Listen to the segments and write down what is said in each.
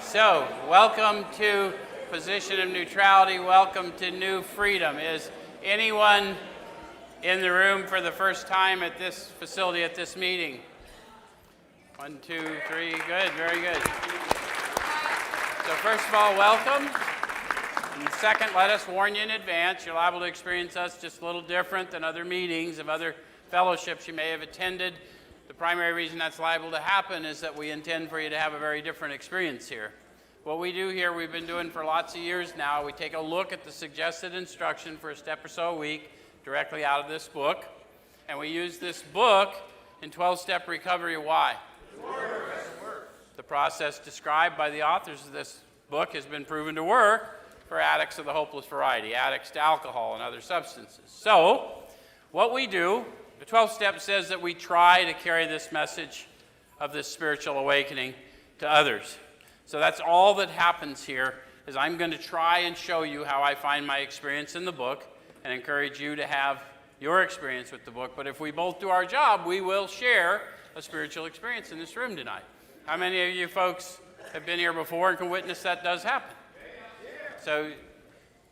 So, welcome to Position of Neutrality. Welcome to New Freedom. Is anyone in the room for the first time at this facility, at this meeting? 1, 2, 3. Good, very good. So first of all, welcome. And second, let us warn you in advance. You're liable to experience us just a little different than other meetings of other fellowships you may have attended. The primary reason that's liable to happen is that we intend for you to have a very different experience here. What we do here, we've been doing for lots of years now. We take a look at the suggested instruction for a step or so a week directly out of this book. And we use this book in 12-step recovery. Why? The process described by the authors of this book has been proven to work for addicts of the hopeless variety, addicts to alcohol and other substances. So, what we do, the 12th step says that we try to carry this message of this spiritual awakening to others. So that's all that happens here, is I'm going to try and show you how I find my experience in the book and encourage you to have your experience with the book. But if we both do our job, we will share a spiritual experience in this room tonight. How many of you folks have been here before and can witness that does happen? So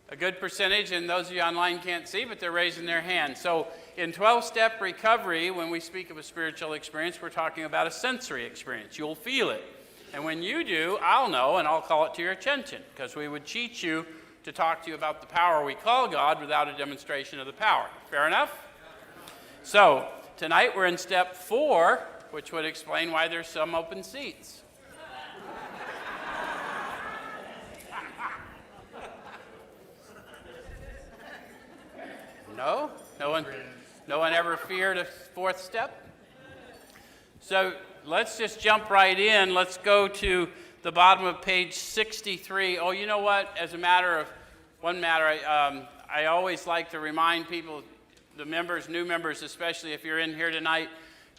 a good percentage, and those of you online can't see, but they're raising their hand. So in 12-step recovery, when we speak of a spiritual experience, we're talking about a sensory experience. You'll feel it. And when you do, I'll know, and I'll call it to your attention, because we would cheat you to talk to you about the power we call God without a demonstration of the power. Fair enough? So tonight we're in step 4, which would explain why there's some open seats. No? No one ever feared a 4th step? So let's just jump right in. Let's go to the bottom of page 63. Oh, you know what? As a matter of one matter, I always like to remind people, the members, new members especially, if you're in here tonight,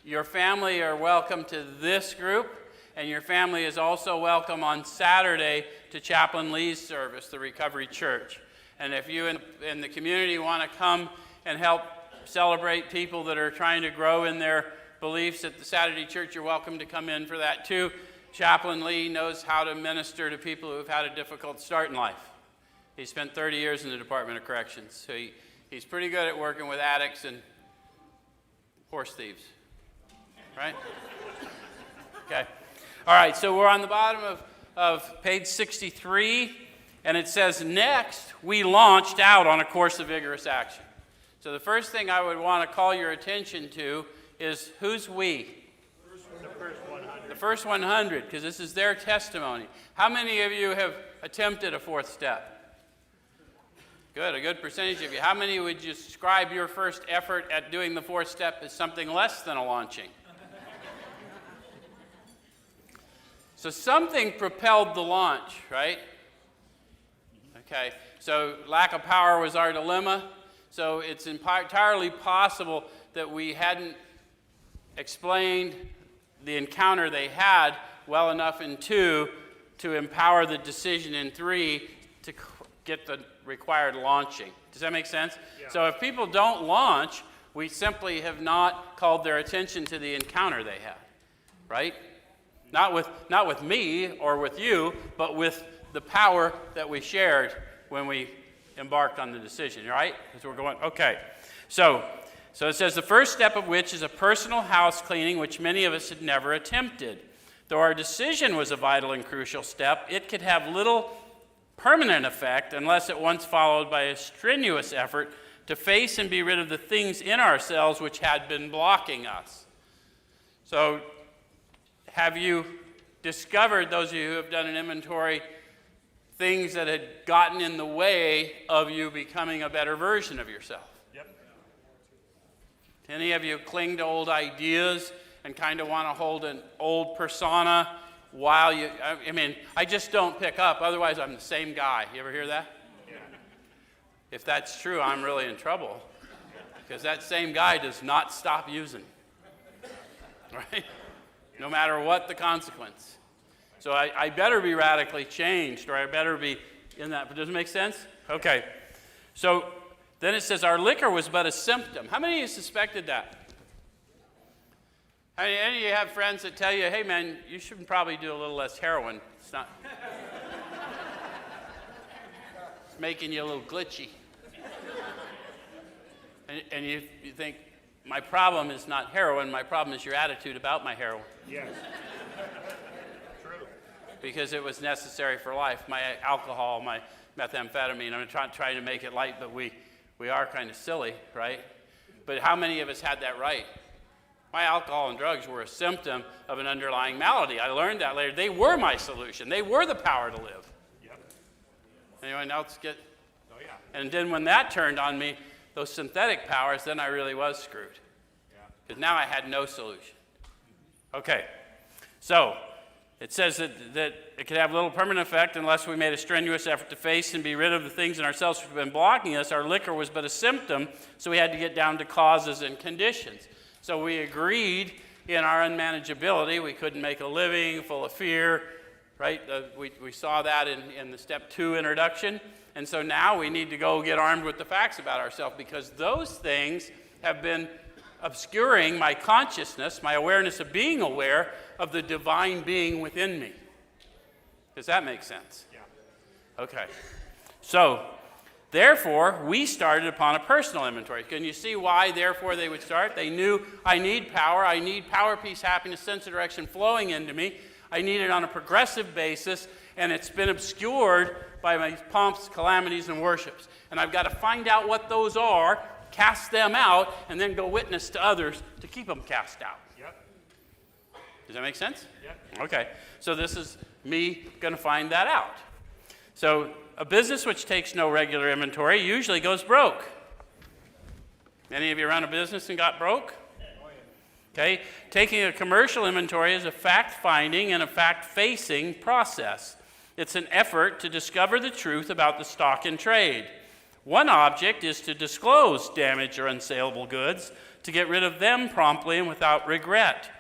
your family are welcome to this group, and your family is also welcome on Saturday to Chaplain Lee's service, the Recovery Church. And if you in the community want to come and help celebrate people that are trying to grow in their beliefs at the Saturday church, you're welcome to come in for that too. Chaplain Lee knows how to minister to people who have had a difficult start in life. He spent 30 years in the Department of Corrections, so he's pretty good at working with addicts and horse thieves, right? Okay. All right, so we're on the bottom of page 63. And it says, next, we launched out on a course of vigorous action. So the first thing I would want to call your attention to is, who's we? The first 100. The first 100, because this is their testimony. How many of you have attempted a 4th step? Good, a good percentage of you. How many would you describe your first effort at doing the 4th step as something less than a launching? So something propelled the launch, right? Okay, so lack of power was our dilemma. So it's entirely possible that we hadn't explained the encounter they had well enough in 2 to empower the decision in 3 to get the required launching. Does that make sense? Yeah. So if people don't launch, we simply have not called their attention to the encounter they had, right? Not with me or with you, but with the power that we shared when we embarked on the decision, right? Because we're going, okay. So it says, the first step of which is a personal house cleaning, which many of us had never attempted. Though our decision was a vital and crucial step, it could have little permanent effect unless at once followed by a strenuous effort to face and be rid of the things in ourselves which had been blocking us. So have you discovered, those of you who have done an inventory, things that had gotten in the way of you becoming a better version of yourself? Yep. Any of you cling to old ideas and kind of want to hold an old persona while you, I just don't pick up, otherwise I'm the same guy. You ever hear that? Yeah. If that's true, I'm really in trouble, because that same guy does not stop using, right? No matter what the consequence. So I better be radically changed, or I better be in that. Does it make sense? Okay. So then it says, our liquor was but a symptom. How many of you suspected that? I mean, any of you have friends that tell you, hey man, you should probably do a little less heroin. It's not, it's making you a little glitchy. And you think, my problem is not heroin, my problem is your attitude about my heroin. Yes. True. Because it was necessary for life. My alcohol, my methamphetamine, I'm trying to make it light, but we are kind of silly, right? But how many of us had that right? My alcohol and drugs were a symptom of an underlying malady. I learned that later. They were my solution. They were the power to live. Yep. Anyone else get? Oh, yeah. And then when that turned on me, those synthetic powers, then I really was screwed. Yeah. Because now I had no solution. Okay. So it says that it could have little permanent effect unless we made a strenuous effort to face and be rid of the things in ourselves which have been blocking us. Our liquor was but a symptom, so we had to get down to causes and conditions. So we agreed in our unmanageability. We couldn't make a living, full of fear, right? We saw that in the step 2 introduction. And so now we need to go get armed with the facts about ourselves, because those things have been obscuring my consciousness, my awareness of being aware of the divine being within me. Does that make sense? Yeah. Okay. So, therefore, we started upon a personal inventory. Can you see why, therefore, they would start? They knew I need power, peace, happiness, sense of direction flowing into me. I need it on a progressive basis, and it's been obscured by my pomps, calamities, and worships. And I've got to find out what those are, cast them out, and then go witness to others to keep them cast out. Yep. Does that make sense? Yep. Okay. So this is me going to find that out. So a business which takes no regular inventory usually goes broke. Any of you run a business and got broke? Okay. Taking a commercial inventory is a fact-finding and a fact-facing process. It's an effort to discover the truth about the stock in trade. One object is to disclose damaged or unsaleable goods, to get rid of them promptly and without regret.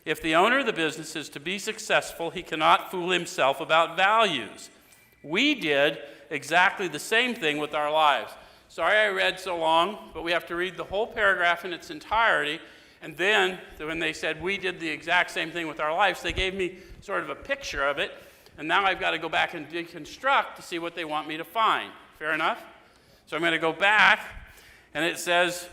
If the owner of the business is to be successful, he cannot fool himself about values. We did exactly the same thing with our lives. Sorry I read so long, but we have to read the whole paragraph in its entirety. And then, when they said we did the exact same thing with our lives, they gave me sort of a picture of it. And now I've got to go back and deconstruct to see what they want me to find. Fair enough? So I'm going to go back, and it says,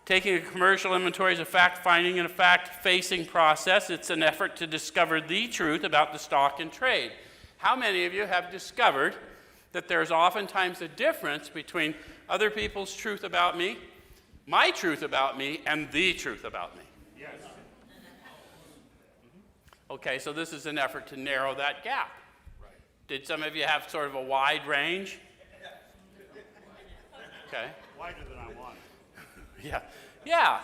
taking a commercial inventory is a fact-finding and a fact-facing process. It's an effort to discover the truth about the stock in trade. How many of you have discovered that there's oftentimes a difference between other people's truth about me, my truth about me, and the truth about me? Yes. Okay, so this is an effort to narrow that gap. Right. Did some of you have sort of a wide range? Okay. Wider than I want. Yeah,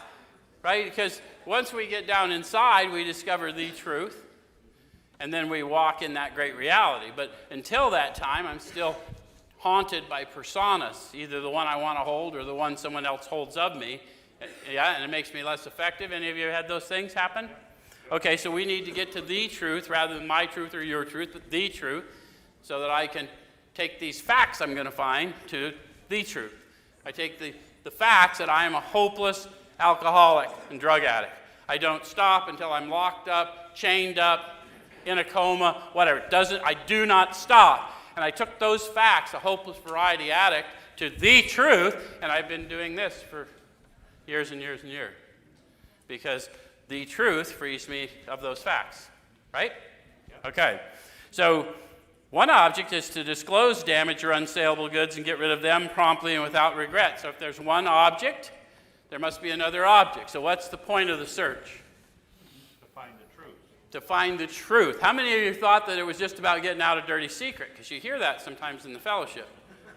right? Because once we get down inside, we discover the truth, and then we walk in that great reality. But until that time, I'm still haunted by personas, either the one I want to hold or the one someone else holds of me. Yeah, and it makes me less effective. Any of you had those things happen? Okay, so we need to get to the truth rather than my truth or your truth, but the truth, so that I can take these facts I'm going to find to the truth. I take the facts that I am a hopeless alcoholic and drug addict. I don't stop until I'm locked up, chained up, in a coma, whatever. I do not stop. And I took those facts, a hopeless variety addict, to the truth, and I've been doing this for years and years and years. Because the truth frees me of those facts, right? Yeah. Okay. So one object is to disclose damaged or unsaleable goods and get rid of them promptly and without regret. So if there's one object, there must be another object. So what's the point of the search? To find the truth. To find the truth. How many of you thought that it was just about getting out a dirty secret? Because you hear that sometimes in the fellowship.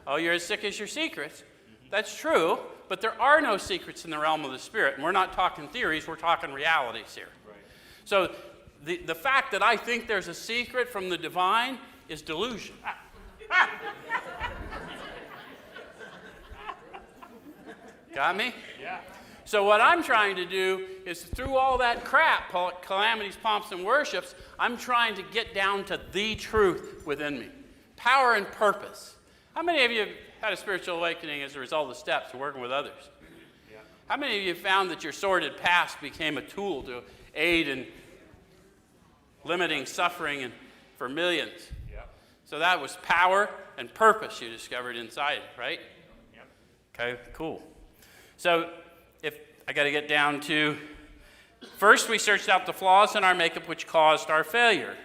Oh, you're as sick as your secrets. That's true, but there are no secrets in the realm of the Spirit. And we're not talking theories, we're talking realities here. Right. So the fact that I think there's a secret from the divine is delusion. Got me? Yeah. So what I'm trying to do is, through all that crap, calamities, pomps, and worships, I'm trying to get down to the truth within me. Power and purpose. How many of you have had a spiritual awakening as a result of the steps of working with others? Yeah. How many of you found that your sordid past became a tool to aid in limiting suffering and for millions. Yep. So that was power and purpose you discovered inside, right? Yep. Okay, cool. So if I got to get down to, first we searched out the flaws in our makeup which caused our failure.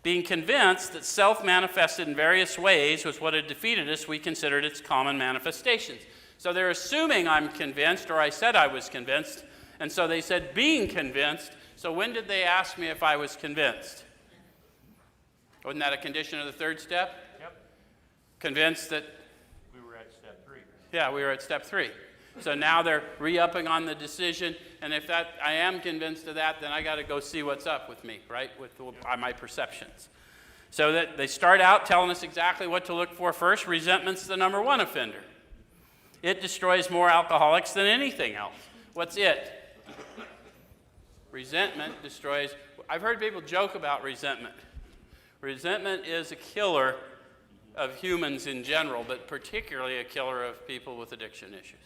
Being convinced that self manifested in various ways was what had defeated us, we considered its common manifestations. So they're assuming I'm convinced, or I said I was convinced, and so they said being convinced. So when did they ask me if I was convinced? Wasn't that a condition of the third step? Yep. Convinced that, We were at step 3. yeah, we were at step 3. So now they're re-upping on the decision, and if that I am convinced of that, then I got to go see what's up with me, right, with my perceptions. So that they start out telling us exactly what to look for first. Resentment's the number one offender. It destroys more alcoholics than anything else. What's it? Resentment destroys. I've heard people joke about resentment. Resentment is a killer of humans in general, but particularly a killer of people with addiction issues.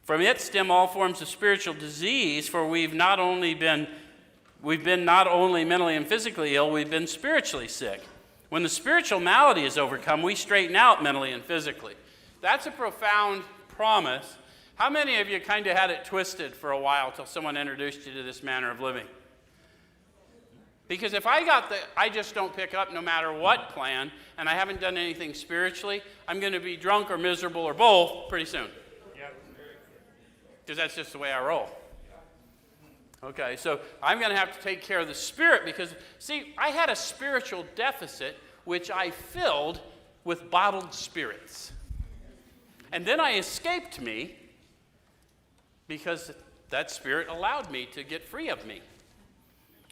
From it stem all forms of spiritual disease, for we've been not only mentally and physically ill, we've been spiritually sick. When the spiritual malady is overcome, we straighten out mentally and physically. That's a profound promise. How many of you kind of had it twisted for a while till someone introduced you to this manner of living? Because if I just don't pick up no matter what plan, and I haven't done anything spiritually, I'm going to be drunk or miserable or both pretty soon. Because that's just the way I roll. Okay, so I'm going to have to take care of the spirit because, see, I had a spiritual deficit which I filled with bottled spirits. And then I escaped me because that spirit allowed me to get free of me.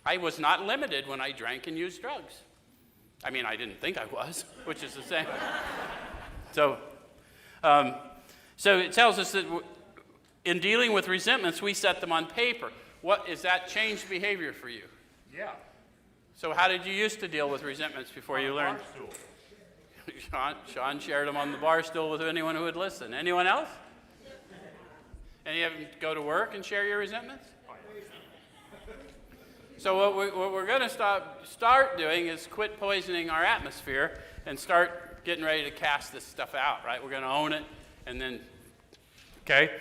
I was not limited when I drank and used drugs. I mean, I didn't think I was, which is the same. So it tells us that in dealing with resentments, we set them on paper. What is that changed behavior for you? Yeah. So how did you used to deal with resentments before you learned? Bar stool. Sean shared them on the bar stool with anyone who would listen. Anyone else? Any of them go to work and share your resentments? So what we're going to start doing is quit poisoning our atmosphere and start getting ready to cast this stuff out, right? We're going to own it and then, okay?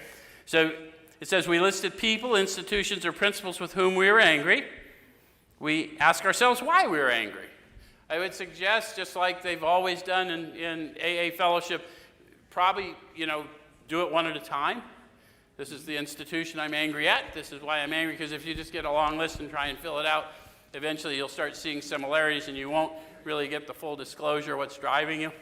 So it says we listed people, institutions, or principles with whom we were angry. We ask ourselves why we were angry. I would suggest, just like they've always done in AA fellowship, probably, do it one at a time. This is the institution I'm angry at. This is why I'm angry, because if you just get a long list and try and fill it out, eventually you'll start seeing similarities and you won't really get the full disclosure of what's driving you.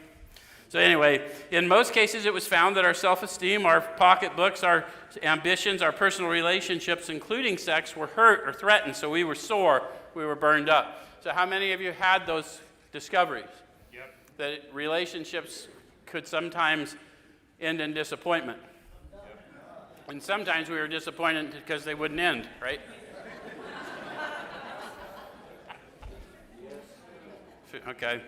So anyway, in most cases it was found that our self-esteem, our pocketbooks, our ambitions, our personal relationships, including sex, were hurt or threatened. So we were sore, we were burned up. So how many of you had those discoveries? Yep. That relationships could sometimes end in disappointment. And sometimes we were disappointed because they wouldn't end, right? Okay.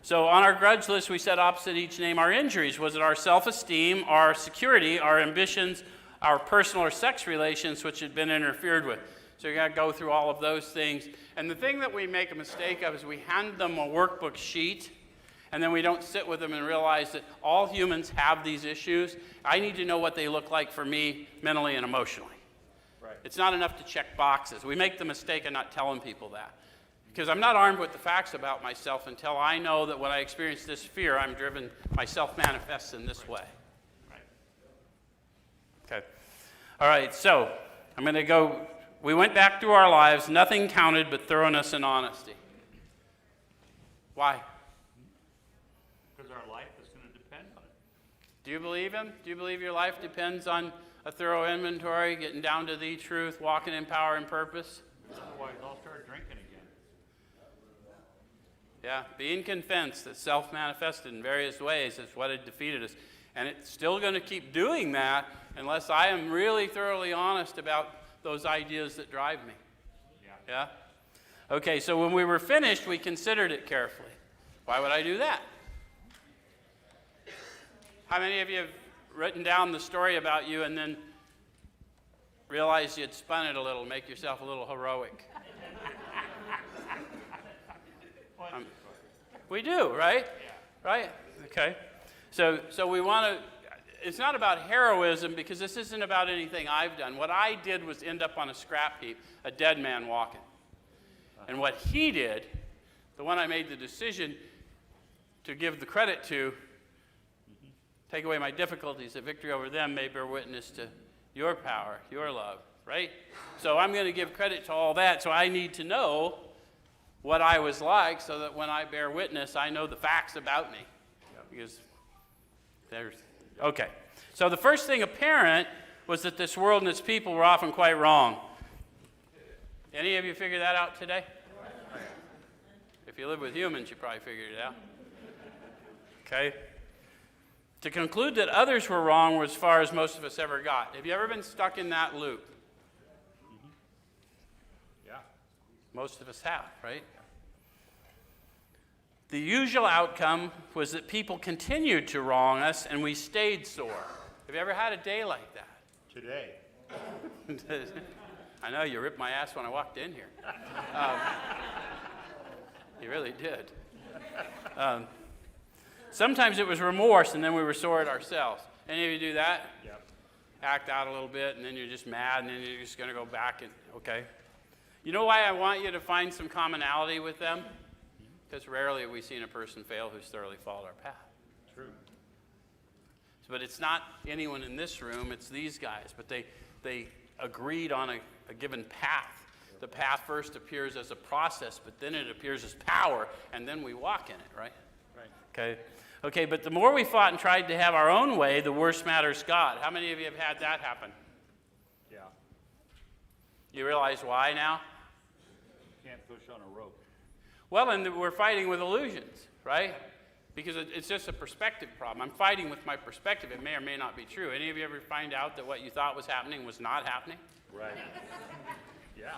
So on our grudge list, we set opposite each name our injuries. Was it our self-esteem, our security, our ambitions, our personal or sex relations which had been interfered with? So you got to go through all of those things. And the thing that we make a mistake of is we hand them a workbook sheet, and then we don't sit with them and realize that all humans have these issues. I need to know what they look like for me mentally and emotionally. Right. It's not enough to check boxes. We make the mistake of not telling people that. Because I'm not armed with the facts about myself until I know that when I experience this fear, I'm driven, myself manifests in this way. Right. Okay. All right, so I'm going to go, we went back through our lives. Nothing counted but thoroughness and honesty. Why? Because our life is going to depend on it. Do you believe him? Do you believe your life depends on a thorough inventory, getting down to the truth, walking in power and purpose? Otherwise, I'll start drinking again. Yeah, being convinced that self-manifested in various ways is what had defeated us. And it's still going to keep doing that unless I am really thoroughly honest about those ideas that drive me. Yeah? Okay, so when we were finished, we considered it carefully. Why would I do that? How many of you have written down the story about you and then realized you'd spun it a little, make yourself a little heroic. We do, right? Yeah. Right? Okay. So we want to, it's not about heroism because this isn't about anything I've done. What I did was end up on a scrap heap, a dead man walking. And what he did, the one I made the decision to give the credit to, take away my difficulties, that victory over them may bear witness to your power, your love, right? So I'm going to give credit to all that, so I need to know what I was like so that when I bear witness, I know the facts about me. Because there's, okay. So the first thing apparent was that this world and its people were often quite wrong. Any of you figure that out today? If you live with humans, you probably figured it out. Okay. To conclude that others were wrong was as far as most of us ever got. Have you ever been stuck in that loop? Yeah. Most of us have, right? The usual outcome was that people continued to wrong us and we stayed sore. Have you ever had a day like that? Today. I know, you ripped my ass when I walked in here. You really did. Sometimes it was remorse and then we were sore at ourselves. Any of you do that? Yep. Act out a little bit and then you're just mad and then you're just going to go back and, okay. You know why I want you to find some commonality with them? Because rarely have we seen a person fail who's thoroughly followed our path. True. But it's not anyone in this room, it's these guys. But they agreed on a given path. The path first appears as a process, but then it appears as power, and then we walk in it, right? Right. Okay, but the more we fought and tried to have our own way, the worse matters got. How many of you have had that happen? Yeah. You realize why now? Can't push on a rope. Well, and we're fighting with illusions, right? Because it's just a perspective problem. I'm fighting with my perspective. It may or may not be true. Any of you ever find out that what you thought was happening was not happening? Right. Yeah.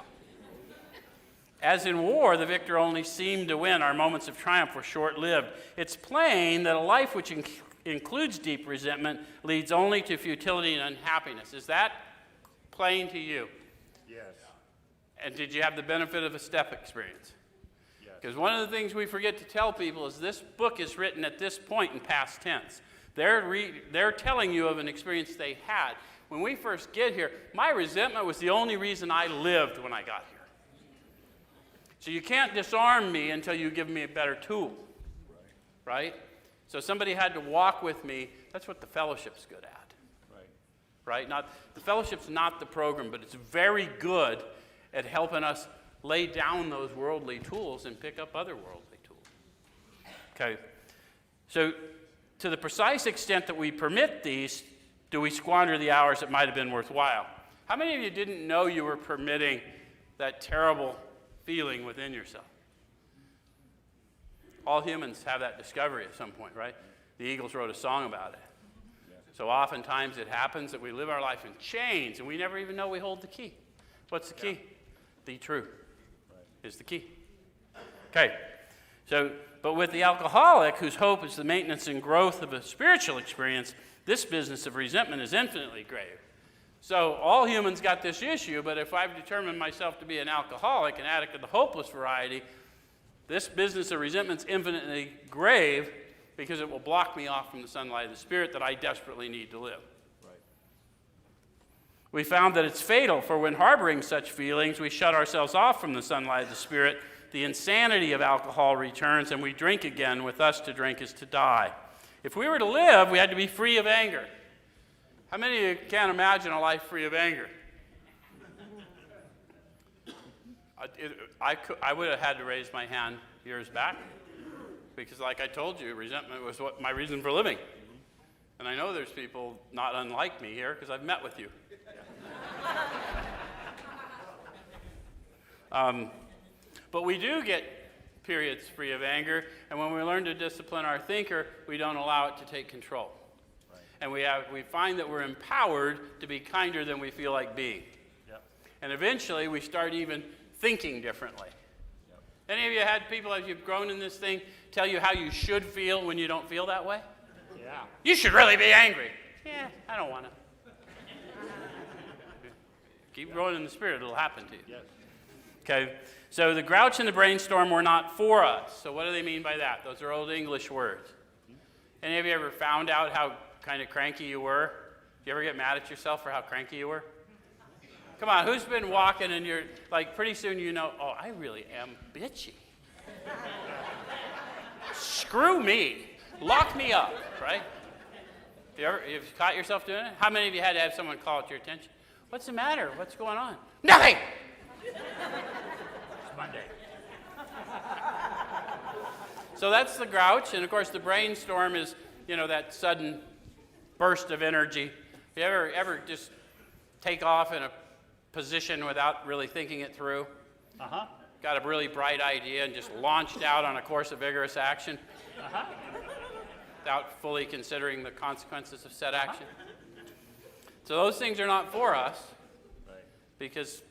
As in war, the victor only seemed to win. Our moments of triumph were short-lived. It's plain that a life which includes deep resentment leads only to futility and unhappiness. Is that plain to you? Yes. And did you have the benefit of a step experience? Because one of the things we forget to tell people is this book is written at this point in past tense. They're telling you of an experience they had. When we first get here, my resentment was the only reason I lived when I got here. So you can't disarm me until you give me a better tool. Right? So somebody had to walk with me. That's what the fellowship's good at. Right? The fellowship's not the program, but it's very good at helping us lay down those worldly tools and pick up other worldly tools. Okay. So to the precise extent that we permit these, do we squander the hours that might have been worthwhile? How many of you didn't know you were permitting that terrible feeling within yourself? All humans have that discovery at some point, right? The Eagles wrote a song about it. So oftentimes it happens that we live our life in chains and we never even know we hold the key. What's the key? Be true is the key. Okay. So, but with the alcoholic, whose hope is the maintenance and growth of a spiritual experience, this business of resentment is infinitely grave. So all humans got this issue, but if I've determined myself to be an alcoholic, an addict of the hopeless variety, this business of resentment is infinitely grave because it will block me off from the sunlight of the Spirit that I desperately need to live. We found that it's fatal, for when harboring such feelings, we shut ourselves off from the sunlight of the Spirit. The insanity of alcohol returns, and we drink again. With us, to drink is to die. If we were to live, we had to be free of anger. How many of you can't imagine a life free of anger? I would have had to raise my hand years back, because like I told you, resentment was my reason for living. And I know there's people not unlike me here, because I've met with you. But we do get periods free of anger, and when we learn to discipline our thinker, we don't allow it to take control. And we find that we're empowered to be kinder than we feel like being. Yep. And eventually we start even thinking differently. Yep. Any of you had people, as you've grown in this thing, tell you how you should feel when you don't feel that way? Yeah. You should really be angry. Yeah, I don't want to. Keep growing in the Spirit, it'll happen to you. Yes. Okay, so the grouch and the brainstorm were not for us. So what do they mean by that? Those are old English words. Any of you ever found out how kind of cranky you were? Did you ever get mad at yourself for how cranky you were? Come on, who's been walking and you're like, pretty soon you know, oh, I really am bitchy. Screw me. Lock me up, right? Have you caught yourself doing it? How many of you had to have someone call it to your attention? What's the matter? What's going on? Nothing! It's Monday. So that's the grouch, and of course the brainstorm is, that sudden burst of energy. You ever just take off in a position without really thinking it through? Uh-huh. Got a really bright idea and just launched out on a course of vigorous action without fully considering the consequences of said action. So those things are not for us because,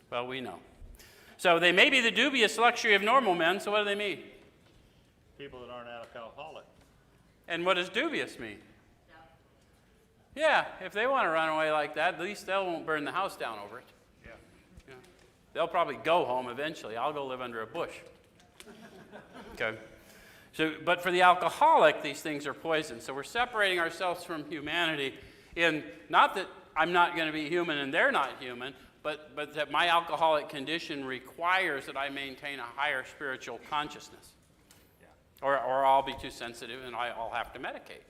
well, we know. So they may be the dubious luxury of normal men, so what do they mean? People that aren't alcoholic. And what does dubious mean? Yeah, if they want to run away like that, at least they won't burn the house down over it. Yeah. They'll probably go home eventually. I'll go live under a bush. Okay. So, but for the alcoholic, these things are poison. So we're separating ourselves from humanity in, not that I'm not going to be human and they're not human, but that my alcoholic condition requires that I maintain a higher spiritual consciousness. Or I'll be too sensitive and I'll have to medicate.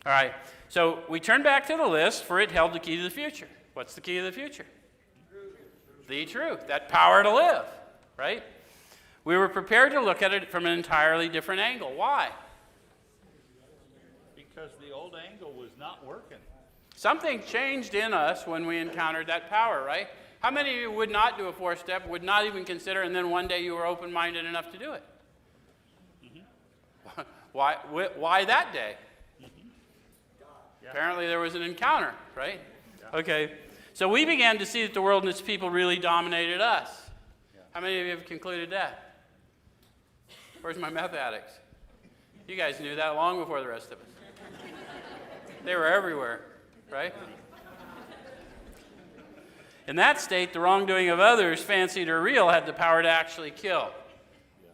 All right, so we turn back to the list, for it held the key to the future. What's the key to the future? The truth, that power to live, right? We were prepared to look at it from an entirely different angle. Why? Because the old angle was not working. Something changed in us when we encountered that power, right? How many of you would not do a four-step, would not even consider, and then one day you were open-minded enough to do it? Mm-hmm. Why that day? Apparently there was an encounter, right? Yeah. Okay, so we began to see that the world and its people really dominated us. Yeah. How many of you have concluded that? Where's my meth addicts? You guys knew that long before the rest of us. They were everywhere, right? In that state, the wrongdoing of others, fancied or real, had the power to actually kill. Yeah.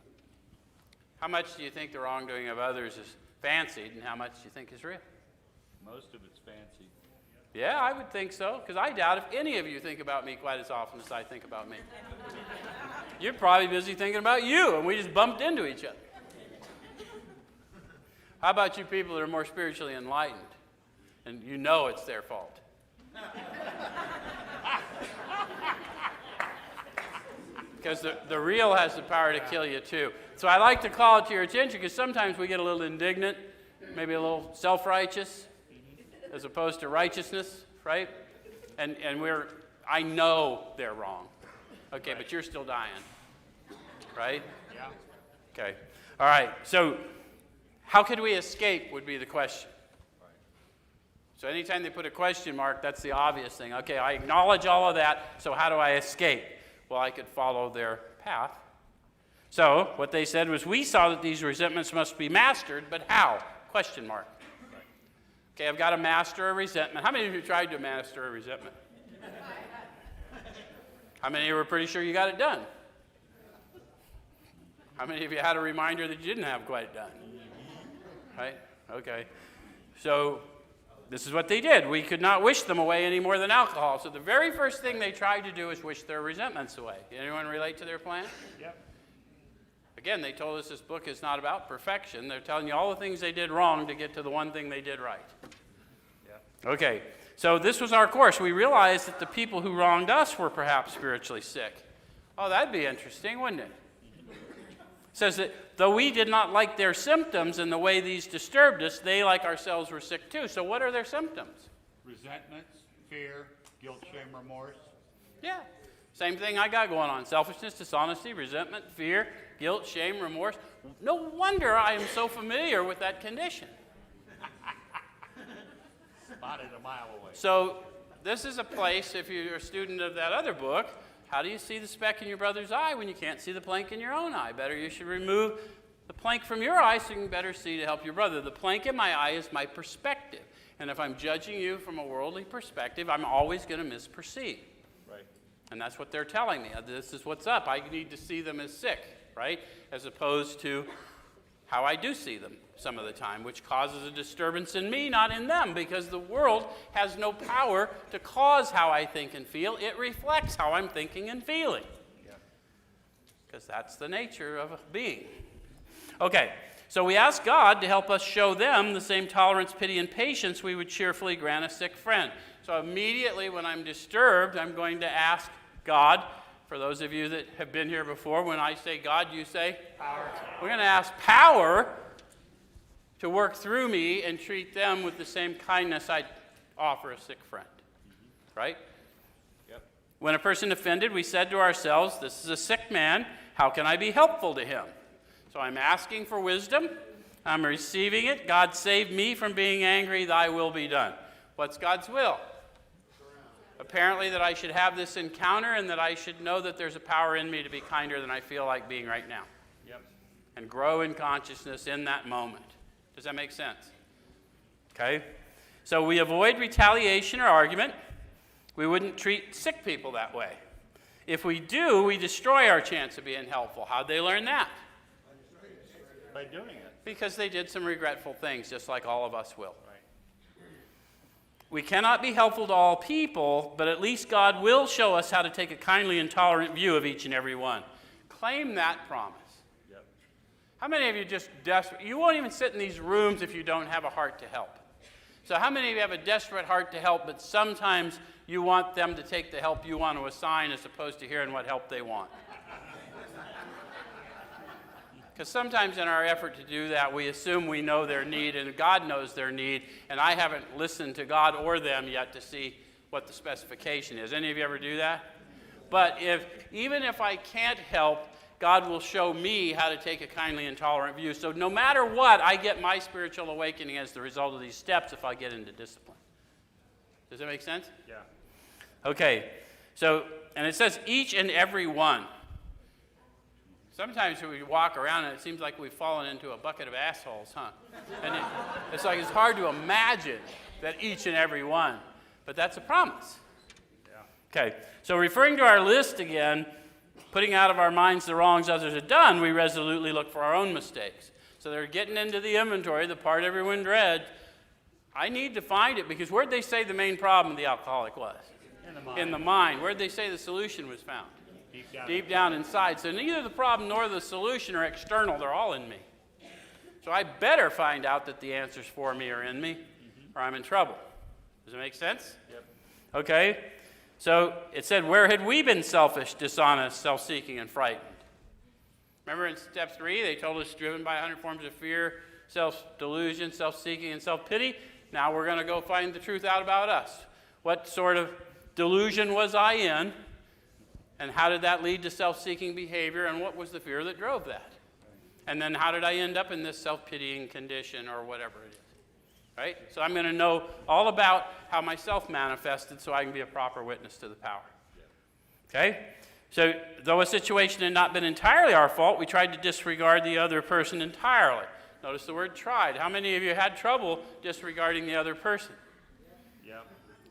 How much do you think the wrongdoing of others is fancied, and how much do you think is real? Most of it's fancy. Yeah, I would think so, because I doubt if any of you think about me quite as often as I think about me. You're probably busy thinking about you, and we just bumped into each other. How about you people that are more spiritually enlightened, and you know it's their fault? Because the real has the power to kill you too. So I like to call it to your attention, because sometimes we get a little indignant, maybe a little self-righteous, as opposed to righteousness, right? And I know they're wrong. Okay, right. But you're still dying, right? Yeah. Okay, all right, so how could we escape would be the question. Right. So anytime they put a question mark, that's the obvious thing. Okay, I acknowledge all of that, so how do I escape? Well, I could follow their path. So what they said was, we saw that these resentments must be mastered, but how? Question mark. Okay, I've got to master a resentment. How many of you tried to master a resentment? How many of you were pretty sure you got it done? How many of you had a reminder that you didn't have quite done? Right? Okay. So this is what they did. We could not wish them away any more than alcohol. So the very first thing they tried to do is wish their resentments away. Anyone relate to their plan? Yep. Again, they told us this book is not about perfection. They're telling you all the things they did wrong to get to the one thing they did right. Yeah. Okay, so this was our course. We realized that the people who wronged us were perhaps spiritually sick. Oh, that'd be interesting, wouldn't it? It says that though we did not like their symptoms and the way these disturbed us, they, like ourselves, were sick too. So what are their symptoms? Resentments, fear, guilt, shame, remorse. Yeah. Same thing I got going on. Selfishness, dishonesty, resentment, fear, guilt, shame, remorse. No wonder I am so familiar with that condition. Spotted a mile away. So this is a place, if you're a student of that other book, how do you see the speck in your brother's eye when you can't see the plank in your own eye? Better you should remove the plank from your eye so you can better see to help your brother. The plank in my eye is my perspective. And if I'm judging you from a worldly perspective, I'm always going to misperceive. Right. And that's what they're telling me. This is what's up. I need to see them as sick, right? As opposed to how I do see them some of the time, which causes a disturbance in me, not in them, because the world has no power to cause how I think and feel. It reflects how I'm thinking and feeling. Because that's the nature of a being. Okay, so we ask God to help us show them the same tolerance, pity, and patience we would cheerfully grant a sick friend. So immediately when I'm disturbed, I'm going to ask God. For those of you that have been here before, when I say God, you say? Power. We're going to ask power to work through me and treat them with the same kindness I'd offer a sick friend. Right? Yep. When a person offended, we said to ourselves, this is a sick man, how can I be helpful to him? So I'm asking for wisdom. I'm receiving it. God, save me from being angry. Thy will be done. What's God's will? Apparently that I should have this encounter and that I should know that there's a power in me to be kinder than I feel like being right now. Yep. And grow in consciousness in that moment. Does that make sense? Okay? So we avoid retaliation or argument. We wouldn't treat sick people that way. If we do, we destroy our chance of being helpful. How'd they learn that? By doing it. Because they did some regretful things, just like all of us will. Right. We cannot be helpful to all people, but at least God will show us how to take a kindly and tolerant view of each and every one. Claim that promise. Yep. How many of you just desperate? You won't even sit in these rooms if you don't have a heart to help. So how many of you have a desperate heart to help, but sometimes you want them to take the help you want to assign as opposed to hearing what help they want? Because sometimes in our effort to do that, we assume we know their need, and God knows their need, and I haven't listened to God or them yet to see what the specification is. Any of you ever do that? But even if I can't help, God will show me how to take a kindly and tolerant view. So no matter what, I get my spiritual awakening as the result of these steps if I get into discipline. Does that make sense? Yeah. Okay. So, and it says each and every one. Sometimes we walk around and it seems like we've fallen into a bucket of assholes, huh? And it's like it's hard to imagine that each and every one. But that's a promise. Yeah. Okay, so referring to our list again, putting out of our minds the wrongs others have done, we resolutely look for our own mistakes. So they're getting into the inventory, the part everyone dreads. I need to find it because where'd they say the main problem of the alcoholic was? In the mind. In the mind. Where'd they say the solution was found? Deep down inside. So neither the problem nor the solution are external. They're all in me. So I better find out that the answers for me are in me, or I'm in trouble. Does it make sense? Yep. Okay. So it said, where had we been selfish, dishonest, self-seeking, and frightened? Remember in step 3, they told us driven by 100 forms of fear, self-delusion, self-seeking, and self-pity. Now we're going to go find the truth out about us. What sort of delusion was I in? And how did that lead to self-seeking behavior, and what was the fear that drove that? And then how did I end up in this self-pitying condition or whatever it is? Right? So I'm going to know all about how myself manifested so I can be a proper witness to the power. Okay? So though a situation had not been entirely our fault, we tried to disregard the other person entirely. Notice the word tried. How many of you had trouble disregarding the other person? Yeah.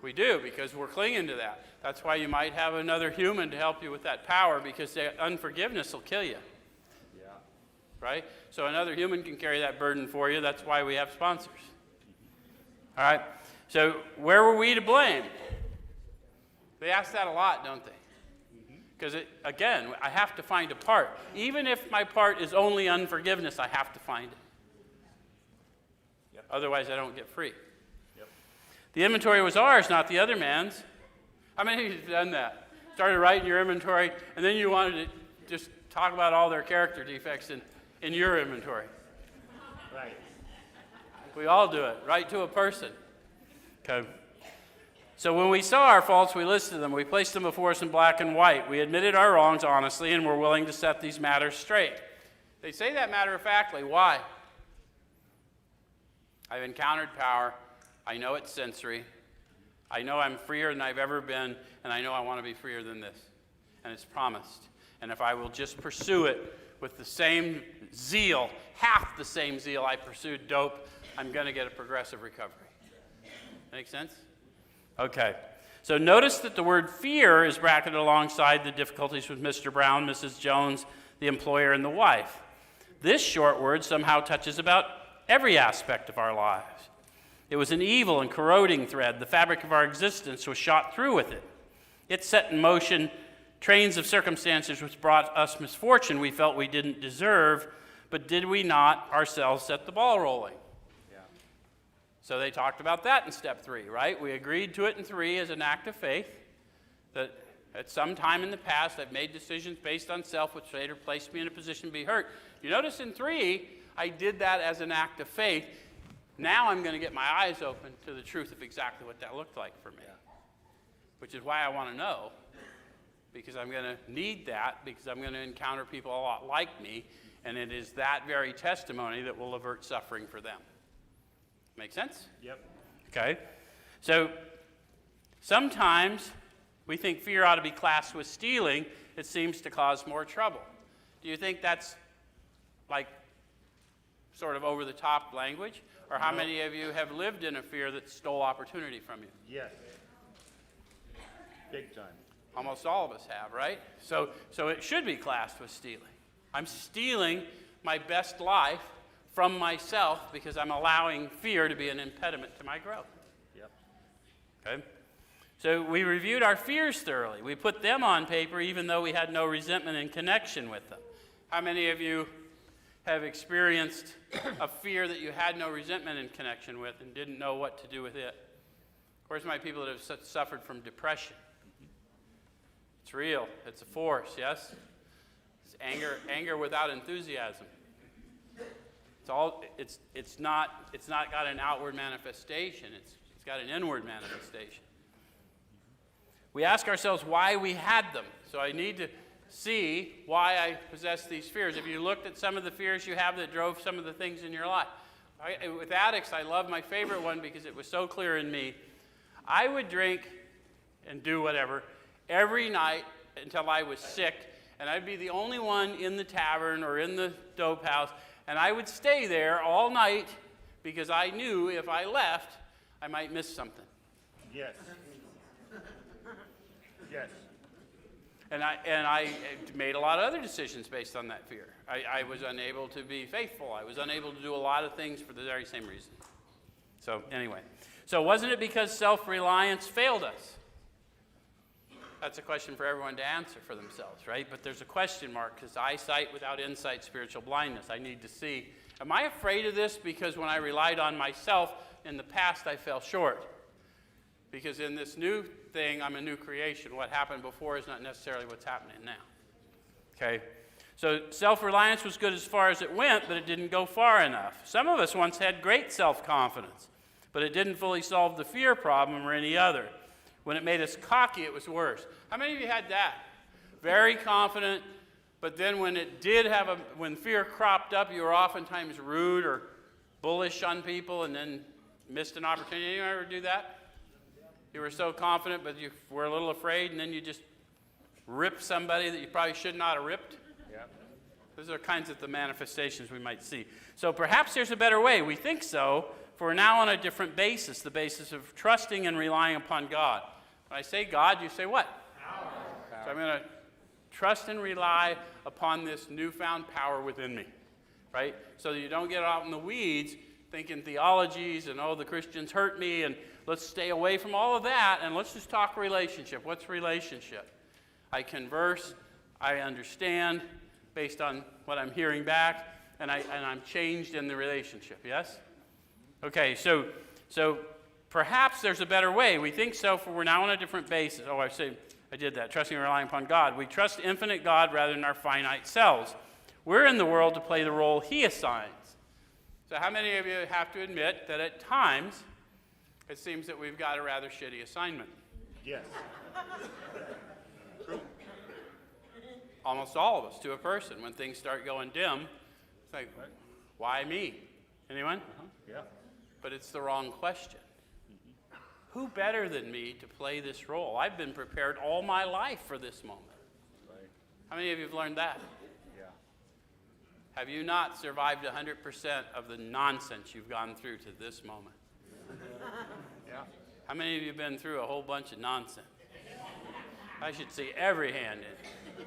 We do, because we're clinging to that. That's why you might have another human to help you with that power, because the unforgiveness will kill you. Yeah. Right? So another human can carry that burden for you. That's why we have sponsors. All right? So where were we to blame? They ask that a lot, don't they? Because, again, I have to find a part. Even if my part is only unforgiveness, I have to find it. Yep. Otherwise, I don't get free. Yep. The inventory was ours, not the other man's. How many of you have done that? Started writing your inventory, and then you wanted to just talk about all their character defects in your inventory. Right. We all do it, right to a person. Okay. So when we saw our faults, we listed them. We placed them before us in black and white. We admitted our wrongs honestly, and were willing to set these matters straight. They say that matter-of-factly. Why? I've encountered power. I know it's sensory. I know I'm freer than I've ever been, and I know I want to be freer than this. And it's promised. And if I will just pursue it with the same zeal, half the same zeal I pursued dope, I'm going to get a progressive recovery. Make sense? Okay. So notice that the word fear is bracketed alongside the difficulties with Mr. Brown, Mrs. Jones, the employer, and the wife. This short word somehow touches about every aspect of our lives. It was an evil and corroding thread. The fabric of our existence was shot through with it. It set in motion trains of circumstances which brought us misfortune we felt we didn't deserve, but did we not ourselves set the ball rolling? So they talked about that in step 3, right? We agreed to it in 3 as an act of faith, that at some time in the past I've made decisions based on self which later placed me in a position to be hurt. You notice in 3, I did that as an act of faith. Now I'm going to get my eyes open to the truth of exactly what that looked like for me, which is why I want to know, because I'm going to need that, because I'm going to encounter people a lot like me, and it is that very testimony that will avert suffering for them. Make sense? Yep. Okay. So sometimes we think fear ought to be classed with stealing. It seems to cause more trouble. Do you think that's like sort of over-the-top language? Or how many of you have lived in a fear that stole opportunity from you? Yes. Big time. Almost all of us have, right? So it should be classed with stealing. I'm stealing my best life from myself because I'm allowing fear to be an impediment to my growth. Yep. Okay? So we reviewed our fears thoroughly. We put them on paper even though we had no resentment in connection with them. How many of you have experienced a fear that you had no resentment in connection with and didn't know what to do with it? Where's my people that have suffered from depression? It's real. It's a force, yes? It's anger without enthusiasm. It's not got an outward manifestation. It's got an inward manifestation. We ask ourselves why we had them. So I need to see why I possess these fears. If you looked at some of the fears you have that drove some of the things in your life. With addicts, I love my favorite one because it was so clear in me. I would drink and do whatever every night until I was sick, and I'd be the only one in the tavern or in the dope house, and I would stay there all night because I knew if I left, I might miss something. Yes. Yes. And I made a lot of other decisions based on that fear. I was unable to be faithful. I was unable to do a lot of things for the very same reason. So anyway, so wasn't it because self-reliance failed us? That's a question for everyone to answer for themselves, right? But there's a question mark because eyesight without insight, spiritual blindness. I need to see. Am I afraid of this because when I relied on myself in the past, I fell short? Because in this new thing, I'm a new creation. What happened before is not necessarily what's happening now. Okay? So self-reliance was good as far as it went, but it didn't go far enough. Some of us once had great self-confidence, but it didn't fully solve the fear problem or any other. When it made us cocky, it was worse. How many of you had that? Very confident, but then when when fear cropped up, you were oftentimes rude or bullish on people and then missed an opportunity. Anyone ever do that? You were so confident, but you were a little afraid, and then you just ripped somebody that you probably should not have ripped. Yep. Those are kinds of the manifestations we might see. So perhaps there's a better way. We think so, for we're now on a different basis, the basis of trusting and relying upon God. When I say God, you say what? Power. So I'm going to trust and rely upon this newfound power within me, right? So that you don't get out in the weeds thinking theologies and, oh, the Christians hurt me, and let's stay away from all of that, and let's just talk relationship. What's relationship? I converse, I understand based on what I'm hearing back, and I'm changed in the relationship, yes? Okay, so perhaps there's a better way. We think so, for we're now on a different basis. Oh, I did that, trusting and relying upon God. We trust infinite God rather than our finite selves. We're in the world to play the role He assigns. So how many of you have to admit that at times it seems that we've got a rather shitty assignment? Yes. Almost all of us, to a person. When things start going dim, it's like, why me? Anyone? Uh-huh. Yeah. But it's the wrong question. Who better than me to play this role? I've been prepared all my life for this moment. Right. How many of you have learned that? Yeah. Have you not survived 100% of the nonsense you've gone through to this moment? Yeah. How many of you have been through a whole bunch of nonsense? I should see every hand in.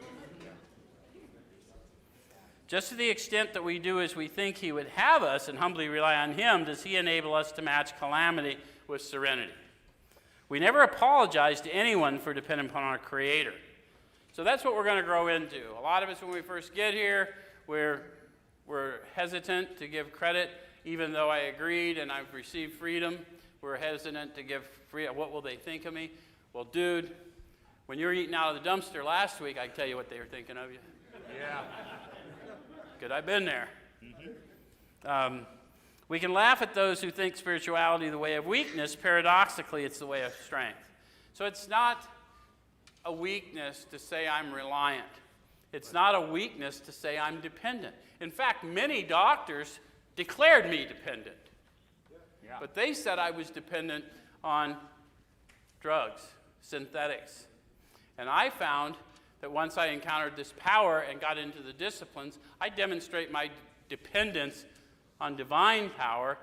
Just to the extent that we do as we think he would have us and humbly rely on him, does he enable us to match calamity with serenity. We never apologize to anyone for depending upon our Creator. So that's what we're going to grow into. A lot of us, when we first get here, we're hesitant to give credit, even though I agreed and I've received freedom. We're hesitant to give freedom. What will they think of me? Well, dude, when you were eating out of the dumpster last week, I can tell you what they were thinking of you. Yeah. Good, I've been there. Mm-hmm. We can laugh at those who think spirituality the way of weakness. Paradoxically, it's the way of strength. So it's not a weakness to say I'm reliant. It's not a weakness to say I'm dependent. In fact, many doctors declared me dependent. Yeah. But they said I was dependent on drugs, synthetics. And I found that once I encountered this power and got into the disciplines, I demonstrate my dependence on divine power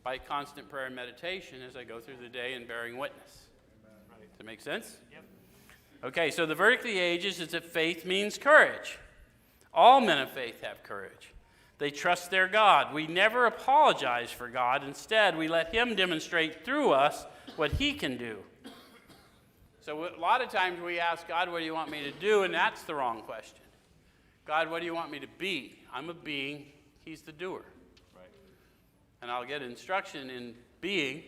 by constant prayer and meditation as I go through the day and bearing witness. Right. Does that make sense? Yep. Okay, so the verdict of the ages is that faith means courage. All men of faith have courage. They trust their God. We never apologize for God. Instead, we let him demonstrate through us what he can do. So a lot of times we ask God, what do you want me to do? And that's the wrong question. God, what do you want me to be? I'm a being. He's the doer. Right. And I'll get instruction in being,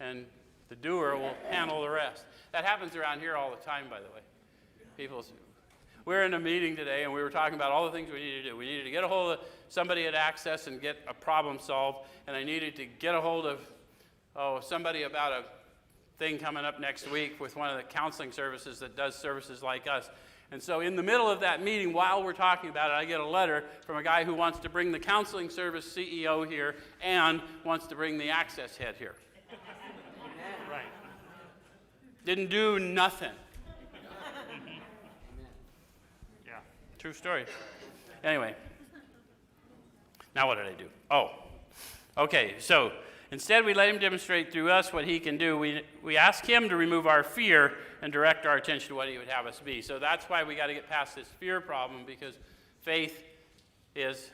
and the doer will handle the rest. That happens around here all the time, by the way. We're in a meeting today, and we were talking about all the things we needed to do. We needed to get a hold of somebody at Access and get a problem solved, and I needed to get a hold of somebody about a thing coming up next week with one of the counseling services that does services like us. And so in the middle of that meeting, while we're talking about it, I get a letter from a guy who wants to bring the counseling service CEO here and wants to bring the Access head here. Right. Didn't do nothing. Yeah. True story. Anyway, now what did I do? Oh, okay, so instead we let him demonstrate through us what he can do. We ask him to remove our fear and direct our attention to what he would have us be. So that's why we got to get past this fear problem, because faith is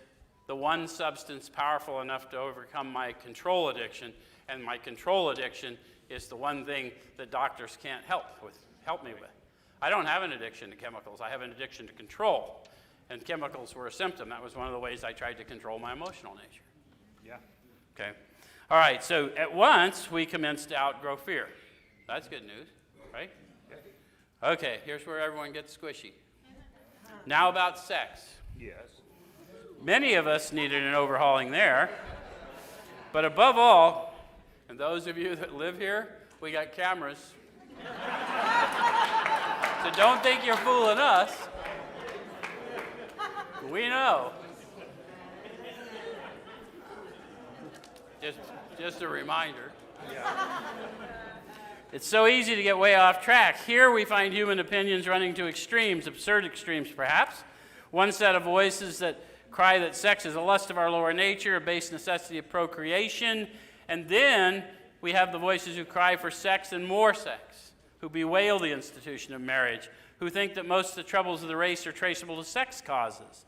the one substance powerful enough to overcome my control addiction, and my control addiction is the one thing that doctors can't help me with. I don't have an addiction to chemicals. I have an addiction to control, and chemicals were a symptom. That was one of the ways I tried to control my emotional nature. Yeah. Okay. All right, so at once we commenced to outgrow fear. That's good news, right? Okay, here's where everyone gets squishy. Now about sex. Yes. Many of us needed an overhauling there. But above all, and those of you that live here, we got cameras. So don't think you're fooling us. We know. Just a reminder. Yeah. It's so easy to get way off track. Here we find human opinions running to extremes, absurd extremes perhaps. One set of voices that cry that sex is a lust of our lower nature, a base necessity of procreation. And then we have the voices who cry for sex and more sex, who bewail the institution of marriage, who think that most of the troubles of the race are traceable to sex causes.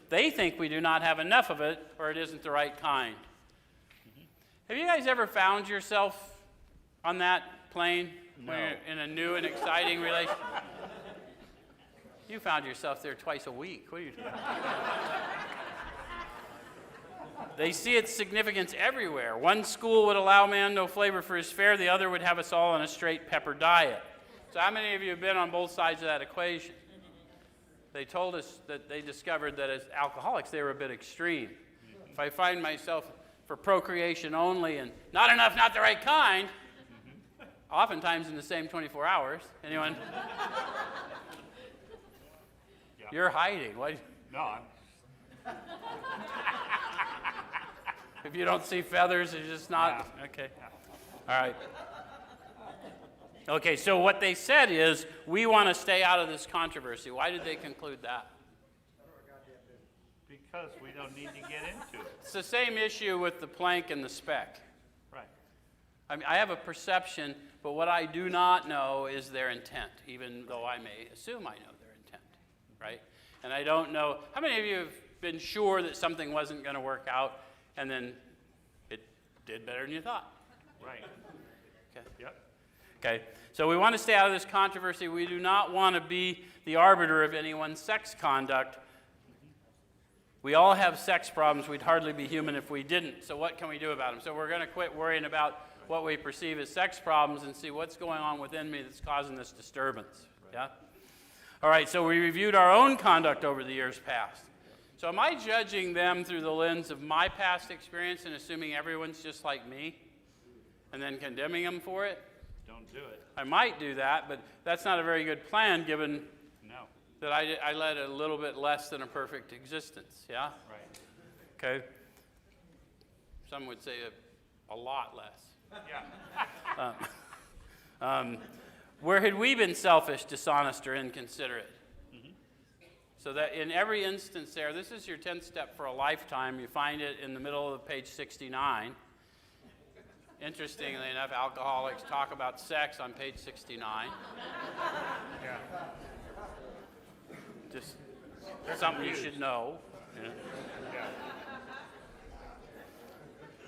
They think we do not have enough of it, or it isn't the right kind. Have you guys ever found yourself on that plane when you're in a new and exciting relationship? You found yourself there twice a week. What are you doing? They see its significance everywhere. One school would allow man no flavor for his fare. The other would have us all on a straight pepper diet. So how many of you have been on both sides of that equation? They told us that they discovered that as alcoholics, they were a bit extreme. If I find myself for procreation only and not enough, not the right kind, oftentimes in the same 24 hours. Anyone? Yeah. You're hiding. What? No, If you don't see feathers, it's just not. Yeah. Okay. All right. Okay, so what they said is, we want to stay out of this controversy. Why did they conclude that? because we don't need to get into it. It's the same issue with the plank and the speck. Right. I mean, I have a perception, but what I do not know is their intent, even though I may assume I know their intent, right? And I don't know. How many of you have been sure that something wasn't going to work out, and then it did better than you thought? Right. Okay. Yep. Okay, so we want to stay out of this controversy. We do not want to be the arbiter of anyone's sex conduct. We all have sex problems. We'd hardly be human if we didn't. So what can we do about them? So we're going to quit worrying about what we perceive as sex problems and see what's going on within me that's causing this disturbance. Yeah? All right, so we reviewed our own conduct over the years past. So am I judging them through the lens of my past experience and assuming everyone's just like me and then condemning them for it? Don't do it. I might do that, but that's not a very good plan given No. that I led a little bit less than a perfect existence, yeah? Right. Okay. Some would say a lot less. Yeah. Where had we been selfish, dishonest, or inconsiderate? So that in every instance there, this is your 10th step for a lifetime. You find it in the middle of page 69. Interestingly enough, alcoholics talk about sex on page 69. Yeah. Just something you should know. Yeah. Yeah.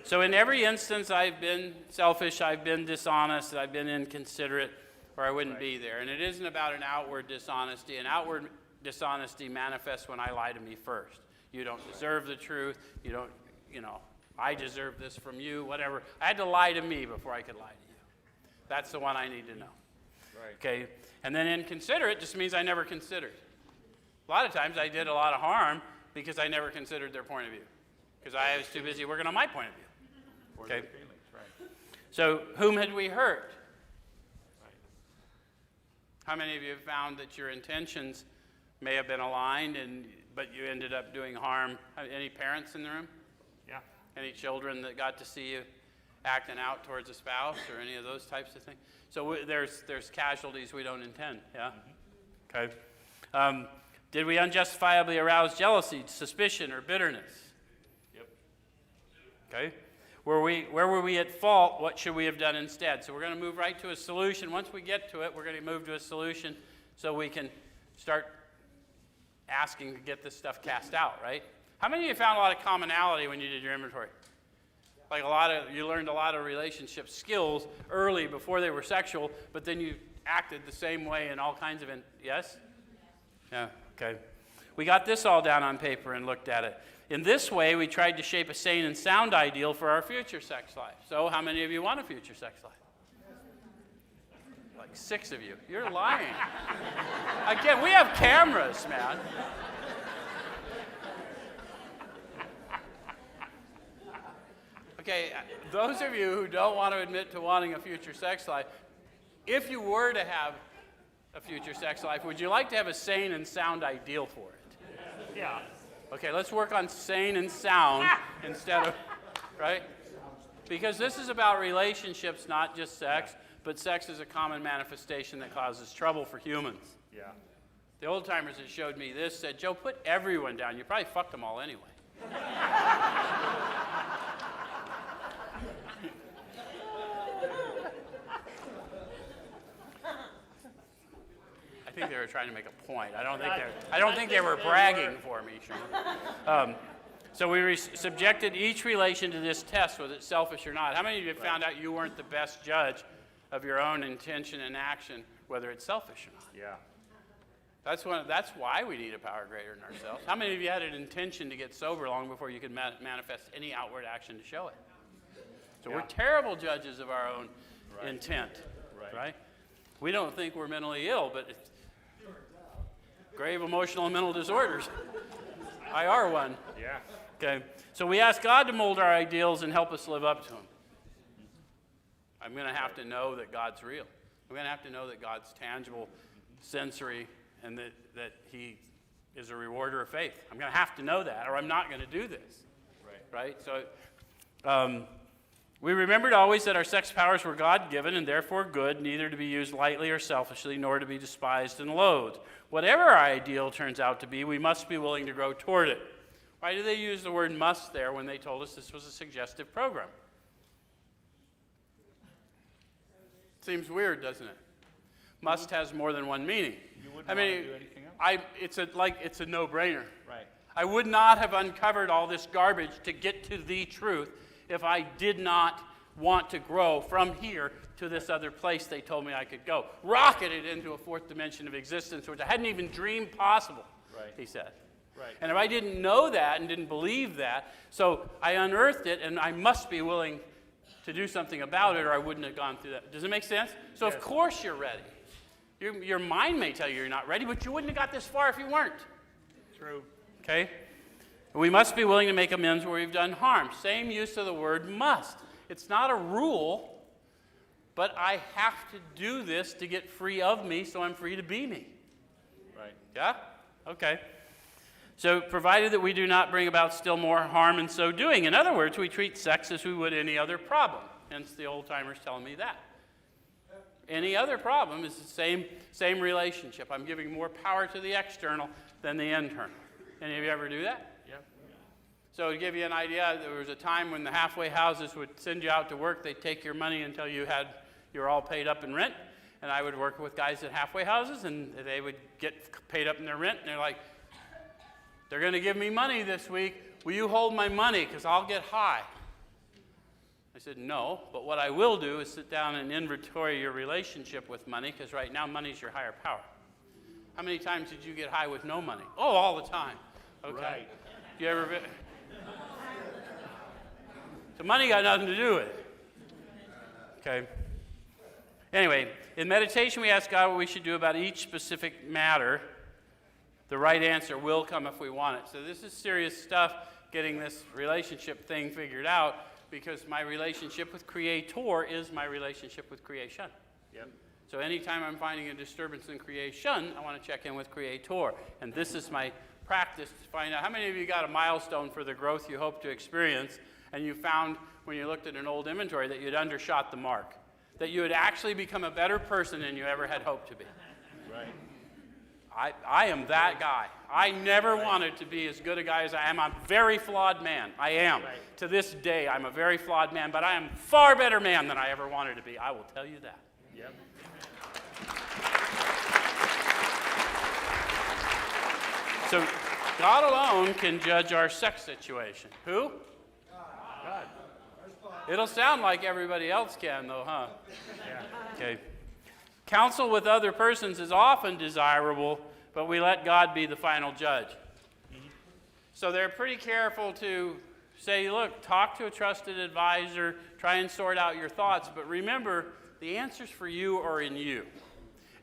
So in every instance, I've been selfish, I've been dishonest, I've been inconsiderate, or I wouldn't be there. And it isn't about an outward dishonesty. An outward dishonesty manifests when I lie to me first. You don't deserve the truth. You don't, I deserve this from you, whatever. I had to lie to me before I could lie to you. That's the one I need to know. Right. Okay? And then inconsiderate just means I never considered. A lot of times I did a lot of harm because I never considered their point of view. Because I was too busy working on my point of view. Or Okay? their feelings, right. So whom had we hurt? Right. How many of you have found that your intentions may have been aligned, but you ended up doing harm? Any parents in the room? Yeah. Any children that got to see you acting out towards a spouse or any of those types of things? So there's casualties we don't intend, yeah? Okay. Did we unjustifiably arouse jealousy, suspicion, or bitterness? Yep. Okay. Where were we at fault? What should we have done instead? So we're going to move right to a solution. Once we get to it, we're going to move to a solution so we can start asking to get this stuff cast out, right? How many of you found a lot of commonality when you did your inventory? Like you learned a lot of relationship skills early before they were sexual, but then you acted the same way in all kinds of, yes? Yeah, okay. We got this all down on paper and looked at it. In this way, we tried to shape a sane and sound ideal for our future sex life. So how many of you want a future sex life? Like 6 of you. You're lying. Again, we have cameras, man. Okay, those of you who don't want to admit to wanting a future sex life, if you were to have a future sex life, would you like to have a sane and sound ideal for it? Yeah. Okay, let's work on sane and sound instead of, right? Because this is about relationships, not just sex, but sex is a common manifestation that causes trouble for humans. Yeah. The old timers that showed me this said, Joe, put everyone down. You probably fucked them all anyway. I think they were trying to make a point. I don't think they were bragging for me, Sean. So we subjected each relation to this test, was it selfish or not. How many of you found out you weren't the best judge of your own intention and action, whether it's selfish or not? Yeah. That's why we need a power greater than ourselves. How many of you had an intention to get sober long before you could manifest any outward action to show it? So we're terrible judges of our own intent, right? We don't think we're mentally ill, but it's grave emotional and mental disorders. I are one. Yeah. Okay, so we ask God to mold our ideals and help us live up to them. I'm going to have to know that God's real. I'm going to have to know that God's tangible, sensory, and that He is a rewarder of faith. I'm going to have to know that, or I'm not going to do this. Right? So we remembered always that our sex powers were God-given and therefore good, neither to be used lightly or selfishly, nor to be despised and loathed. Whatever our ideal turns out to be, we must be willing to grow toward it. Why do they use the word must there when they told us this was a suggestive program? Seems weird, doesn't it? Must has more than one meaning. You wouldn't want to do anything else? It's a no-brainer. Right. I would not have uncovered all this garbage to get to the truth if I did not want to grow from here to this other place they told me I could go. Rocketed into a fourth dimension of existence, which I hadn't even dreamed possible, Right. he said. Right. And if I didn't know that and didn't believe that, so I unearthed it, and I must be willing to do something about it, or I wouldn't have gone through that. Does it make sense? So Yes. of course you're ready. Your mind may tell you you're not ready, but you wouldn't have got this far if you weren't. True. Okay? We must be willing to make amends where we've done harm. Same use of the word must. It's not a rule, but I have to do this to get free of me so I'm free to be me. Right. Yeah? Okay. So, provided that we do not bring about still more harm in so doing. In other words, we treat sex as we would any other problem. Hence the old-timers telling me that. Any other problem is the same relationship. I'm giving more power to the external than the internal. Any of you ever do that? Yep. So to give you an idea, there was a time when the halfway houses would send you out to work. They'd take your money until you were all paid up in rent. And I would work with guys at halfway houses, and they would get paid up in their rent. And they're like, they're going to give me money this week. Will you hold my money because I'll get high? I said, no, but what I will do is sit down and inventory your relationship with money, because right now money's your higher power. How many times did you get high with no money? Oh, all the time. Okay. Right. You ever been? So money got nothing to do with it. Okay. Anyway, in meditation we ask God what we should do about each specific matter. The right answer will come if we want it. So this is serious stuff, getting this relationship thing figured out, because my relationship with Creator is my relationship with creation. Yep. So anytime I'm finding a disturbance in creation, I want to check in with Creator. And this is my practice to find out how many of you got a milestone for the growth you hope to experience, and you found when you looked at an old inventory that you'd undershot the mark, that you had actually become a better person than you ever had hoped to be. Right. I am that guy. I never wanted to be as good a guy as I am. I'm a very flawed man. I am. Right. To this day, I'm a very flawed man, but I am a far better man than I ever wanted to be. I will tell you that. Yep. So God alone can judge our sex situation. Who? God. It'll sound like everybody else can, though, huh? Yeah. Okay. Counsel with other persons is often desirable, but we let God be the final judge. So they're pretty careful to say, look, talk to a trusted advisor, try and sort out your thoughts, but remember, the answers for you are in you.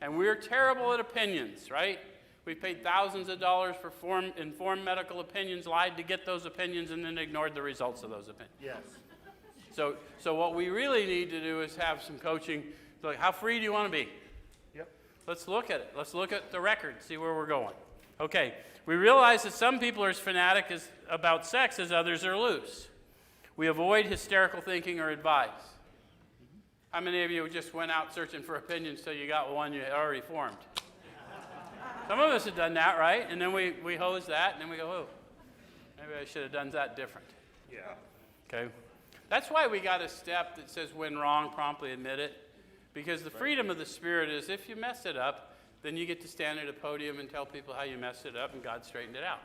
And we're terrible at opinions, right? We've paid thousands of dollars for informed medical opinions, lied to get those opinions, and then ignored the results of those opinions. Yes. So what we really need to do is have some coaching. Like, how free do you want to be? Yep. Let's look at it. Let's look at the record, see where we're going. Okay, we realize that some people are as fanatic about sex as others are loose. We avoid hysterical thinking or advice. How many of you just went out searching for opinions till you got one you had already formed? Some of us have done that, right? And then we hose that, and then we go, oh, maybe I should have done that different. Yeah. Okay? That's why we got a step that says when wrong, promptly admit it. Because the freedom of the Spirit is if you mess it up, then you get to stand at a podium and tell people how you messed it up and God straightened it out.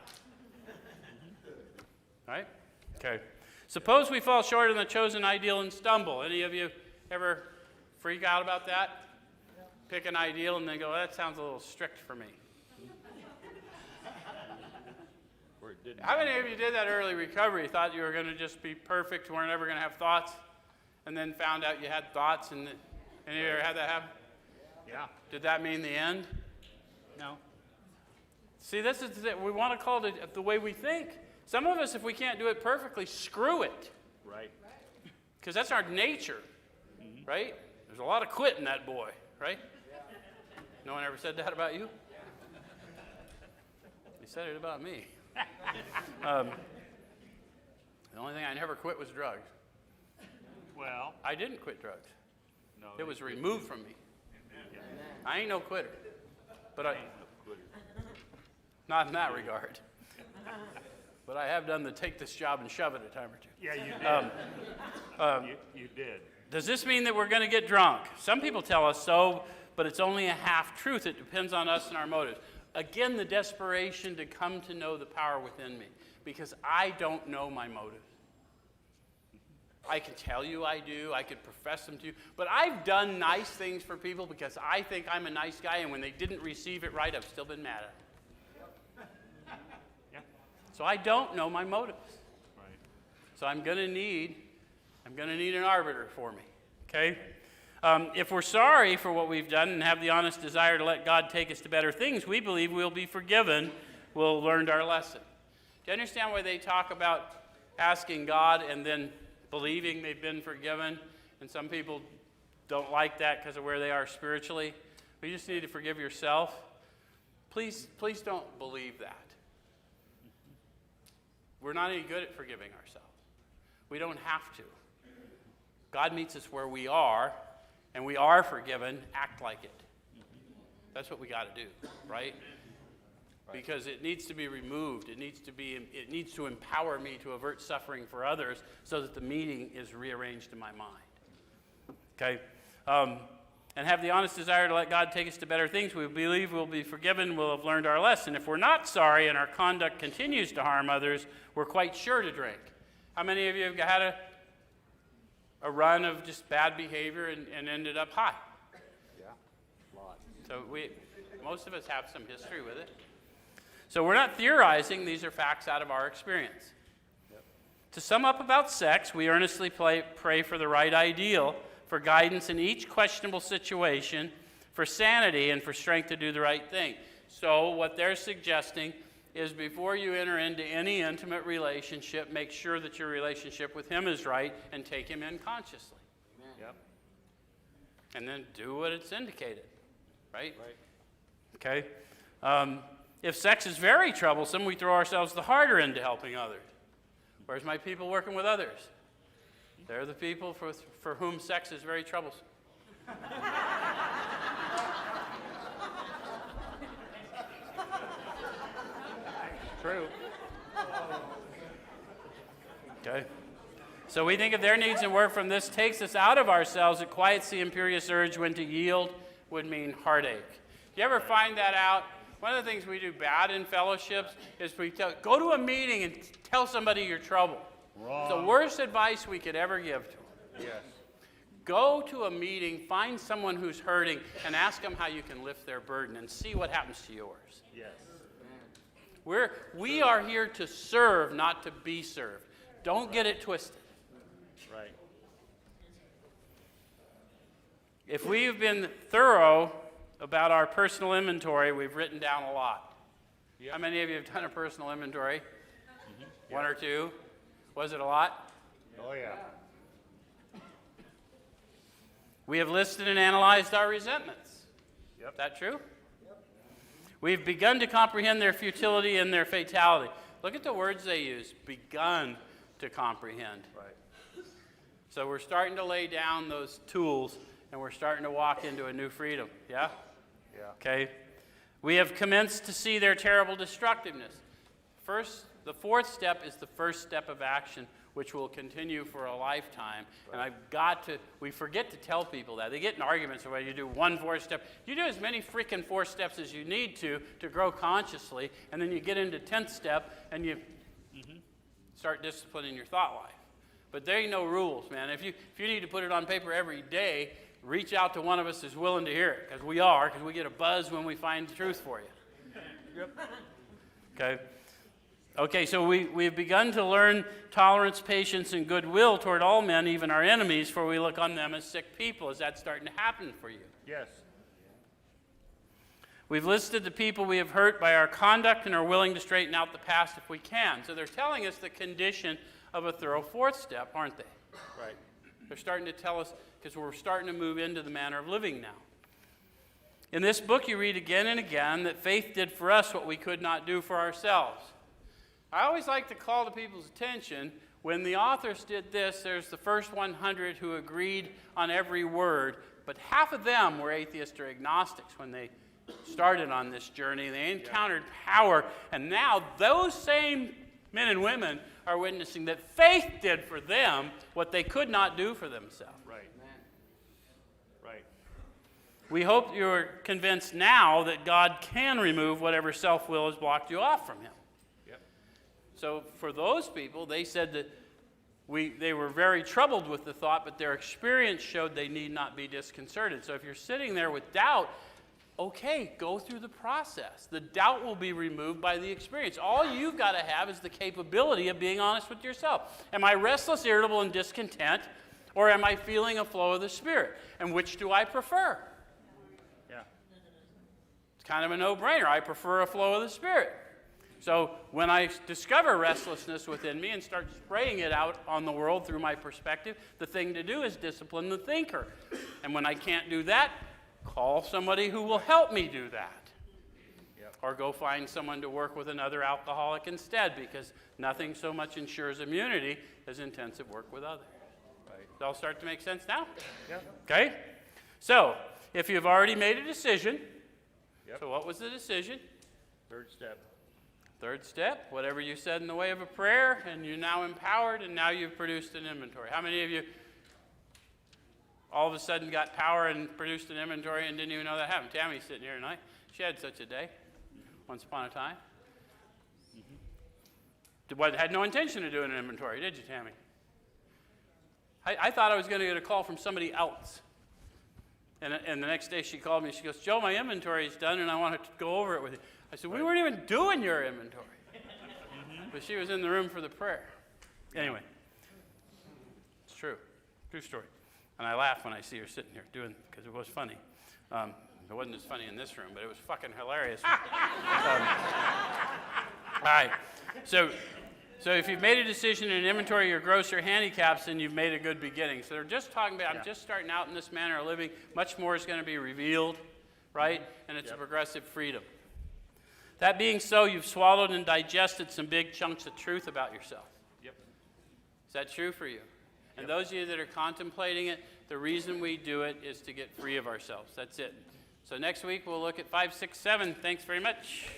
Right? Okay. Suppose we fall short of the chosen ideal and stumble. Any of you ever freak out about that? Pick an ideal and then go, that sounds a little strict for me. Or it didn't. How many of you did that early recovery? Thought you were going to just be perfect, weren't ever going to have thoughts, and then found out you had thoughts? And any of you ever had that happen? Yeah. Did that mean the end? No. See, this is it. We want to call it the way we think. Some of us, if we can't do it perfectly, screw it. Right. Because that's our nature, right? There's a lot of quit in that boy, right? No one ever said that about you? They said it about me. The only thing I never quit was drugs. Well, I didn't quit drugs. no. It was removed from me. I ain't no quitter. But not in that regard. But I have done the take this job and shove it a time or two. Yeah, you did. You did. Does this mean that we're going to get drunk? Some people tell us so, but it's only a half-truth. It depends on us and our motives. Again, the desperation to come to know the power within me, because I don't know my motives. I can tell you I do, I could profess them to you, but I've done nice things for people because I think I'm a nice guy, and when they didn't receive it right, I've still been mad at them. Yeah. So I don't know my motives. Right. So I'm going to need an arbiter for me, okay? If we're sorry for what we've done and have the honest desire to let God take us to better things, we believe we'll be forgiven, we'll have learned our lesson. Do you understand why they talk about asking God and then believing they've been forgiven? And some people don't like that because of where they are spiritually. But you just need to forgive yourself. Please don't believe that. We're not any good at forgiving ourselves. We don't have to. God meets us where we are, and we are forgiven. Act like it. That's what we got to do, right? Because it needs to be removed. It needs to empower me to avert suffering for others so that the meaning is rearranged in my mind. Okay? And have the honest desire to let God take us to better things. We believe we'll be forgiven, we'll have learned our lesson. If we're not sorry and our conduct continues to harm others, we're quite sure to drink. How many of you have had a run of just bad behavior and ended up high? Yeah, a lot. So most of us have some history with it. So we're not theorizing. These are facts out of our experience. Yep. To sum up about sex, we earnestly pray for the right ideal, for guidance in each questionable situation, for sanity, and for strength to do the right thing. So what they're suggesting is before you enter into any intimate relationship, make sure that your relationship with him is right and take him in consciously. Amen. Yep. And then do what it's indicated, right? Right. Okay? If sex is very troublesome, we throw ourselves the harder into helping others. Where's my people working with others? They're the people for whom sex is very troublesome. True. Okay. So we think of their needs and work from this takes us out of ourselves. It quiets the imperious urge when to yield would mean heartache. Do you ever find that out? One of the things we do bad in fellowships is go to a meeting and tell somebody your trouble. Wrong. It's the worst advice we could ever give to them. Yes. Go to a meeting, find someone who's hurting, and ask them how you can lift their burden and see what happens to yours. Yes. We are here to serve, not to be served. Don't get it twisted. Right. If we've been thorough about our personal inventory, we've written down a lot. Yep. How many of you have done a personal inventory? Mm-hmm. One or two? Was it a lot? Oh, yeah. We have listed and analyzed our resentments. Yep. Is that true? Yep. We've begun to comprehend their futility and their fatality. Look at the words they use. Begun to comprehend. Right. So we're starting to lay down those tools, and we're starting to walk into a new freedom. Yeah? Yeah. Okay. We have commenced to see their terrible destructiveness. The fourth step is the first step of action, which will continue for a lifetime. Right. And we forget to tell people that. They get in arguments where you do one fourth step. You do as many freaking 4 steps as you need to grow consciously, and then you get into 10th step, and you start disciplining your thought life. But there ain't no rules, man. If you need to put it on paper every day, reach out to one of us who's willing to hear it, because we get a buzz when we find the truth for you. Yep. Okay. Okay, so we've begun to learn tolerance, patience, and goodwill toward all men, even our enemies, for we look on them as sick people. Is that starting to happen for you? Yes. We've listed the people we have hurt by our conduct and are willing to straighten out the past if we can. So they're telling us the condition of a thorough fourth step, aren't they? Right. They're starting to tell us, because we're starting to move into the manner of living now. In this book, you read again and again that faith did for us what we could not do for ourselves. I always like to call to people's attention, when the authors did this, there's the first 100 who agreed on every word, but half of them were atheists or agnostics when they started on this journey. They encountered power, and now those same men and women are witnessing that faith did for them what they could not do for themselves. Right. Right. We hope you're convinced now that God can remove whatever self-will has blocked you off from him. Yep. So for those people, they said that they were very troubled with the thought, but their experience showed they need not be disconcerted. So if you're sitting there with doubt, okay, go through the process. The doubt will be removed by the experience. All you've got to have is the capability of being honest with yourself. Am I restless, irritable, and discontent, or am I feeling a flow of the Spirit? And which do I prefer? Yeah. It's kind of a no-brainer. I prefer a flow of the Spirit. So when I discover restlessness within me and start spraying it out on the world through my perspective, the thing to do is discipline the thinker. And when I can't do that, call somebody who will help me do that. Yep. Or go find someone to work with another alcoholic instead, because nothing so much ensures immunity as intensive work with others. Right. Does it all start to make sense now? Yep. Okay? So, if you've already made a decision, Yep. so what was the decision? Third step. Third step, whatever you said in the way of a prayer, and you're now empowered, and now you've produced an inventory. How many of you all of a sudden got power and produced an inventory and didn't even know that happened? Tammy's sitting here tonight. She had such a day once upon a time. Had no intention of doing an inventory, did you, Tammy? I thought I was going to get a call from somebody else. And the next day she called me. She goes, Joe, my inventory is done, and I want to go over it with you. I said, we weren't even doing your inventory. But she was in the room for the prayer. Anyway, it's true. True story. And I laugh when I see her sitting here doing it, because it was funny. It wasn't as funny in this room, but it was fucking hilarious. All right. So if you've made a decision in inventory your gross or handicaps, then you've made a good beginning. So they're just talking about, I'm just starting out in this manner of living. Much more is going to be revealed, right? And it's a progressive freedom. That being so, you've swallowed and digested some big chunks of truth about yourself. Yep. Is that true for you? And those of you that are contemplating it, the reason we do it is to get free of ourselves. That's it. So next week we'll look at 5, 6, 7. Thanks very much.